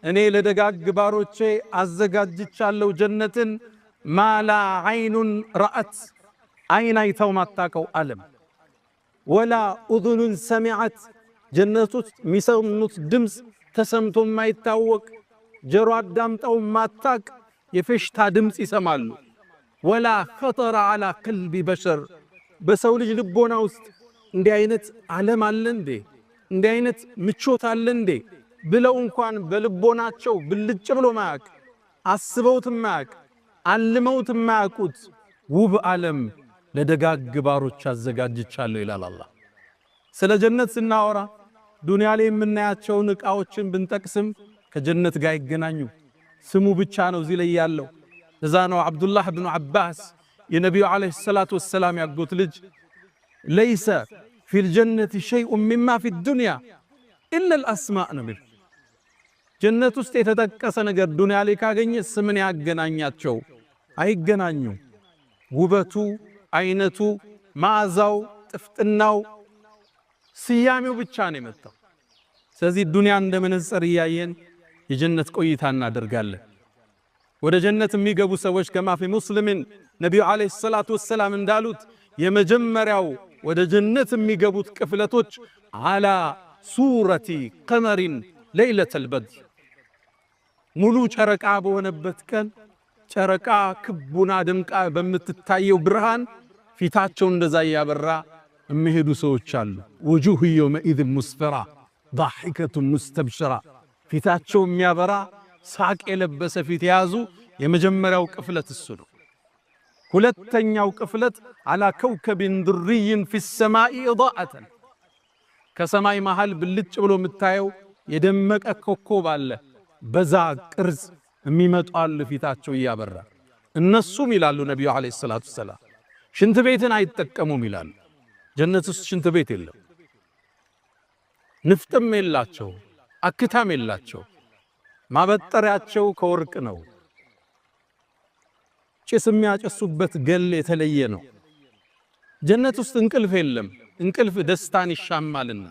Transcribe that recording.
እኔ ለደጋግ ባሮቼ አዘጋጅቻለሁ ጀነትን ማላ አይኑን ረአት አይን አይተው ማታቀው ዓለም ወላ ኡዙኑን ሰሚዐት ጀነት ውስጥ የሚሰሙት ድምፅ ተሰምቶ የማይታወቅ ጆሮ አዳምጠው ማታቅ የፌሽታ ድምፅ ይሰማሉ። ወላ ኸጠረ ዐላ ቀልቢ በሸር በሰው ልጅ ልቦና ውስጥ እንዲህ አይነት ዓለም አለ እንዴ? እንዲህ አይነት ምቾት አለ እንዴ ብለው እንኳን በልቦናቸው ብልጭ ብሎ ማያቅ አስበውት ማያቅ አልመውት ማያቁት ውብ ዓለም ለደጋግ ባሮች አዘጋጅቻለሁ ይላል አላህ። ስለ ጀነት ስናወራ ዱንያ ላይ የምናያቸውን ዕቃዎችን ብንጠቅስም ከጀነት ጋር ይገናኙ ስሙ ብቻ ነው እዚህ ላይ ያለው። ለዛ ነው አብዱላህ ብኑ አባስ የነቢዩ ዓለይሂ ሰላቱ ወሰላም ያጎት ልጅ ለይሰ ፊል ጀነቲ ሸይኡን ሚማ ፊ ዱንያ ኢለል አስማእ ነው የሚል። ጀነት ውስጥ የተጠቀሰ ነገር ዱንያ ላይ ካገኘ ስምን ያገናኛቸው አይገናኙ። ውበቱ፣ አይነቱ፣ መዓዛው፣ ጥፍጥናው፣ ስያሜው ብቻ ነው የመጣው። ስለዚህ ዱንያ እንደ መነጽር እያየን የጀነት ቆይታ እናደርጋለን። ወደ ጀነት የሚገቡ ሰዎች ከማ ፊ ሙስሊምን ነቢዩ ዓለይሂ ሰላቱ ወሰላም እንዳሉት የመጀመሪያው ወደ ጀነት የሚገቡት ቅፍለቶች አላ ሱረቲ ቀመሪን ለይለተል በድር ሙሉ ጨረቃ በሆነበት ቀን ጨረቃ ክቡና ደምቃ በምትታየው ብርሃን ፊታቸው እንደዛ ያበራ የሚሄዱ ሰዎች አሉ። ወጁሁ የውመኢዝ ሙስፈራ ضاحكة مستبشرة ፊታቸው የሚያበራ ሳቅ የለበሰ ፊት የያዙ የመጀመሪያው ቅፍለት እሱ ነው። ሁለተኛው ቅፍለት አላ ከውከብን ድርይን ፊ ሰማኢ ኢዳአተን ከሰማይ መሃል ብልጭ ብሎ የምታየው የደመቀ ኮከብ አለ። በዛ ቅርጽ የሚመጡ አሉ ፊታቸው እያበራ። እነሱም ይላሉ ነቢዩ ዓለይሂ ሰላቱ ወሰላም ሽንት ቤትን አይጠቀሙም ይላሉ። ጀነት ውስጥ ሽንት ቤት የለም፣ ንፍጥም የላቸው፣ አክታም የላቸው። ማበጠሪያቸው ከወርቅ ነው። ጭስ የሚያጨሱበት ገል የተለየ ነው። ጀነት ውስጥ እንቅልፍ የለም። እንቅልፍ ደስታን ይሻማልና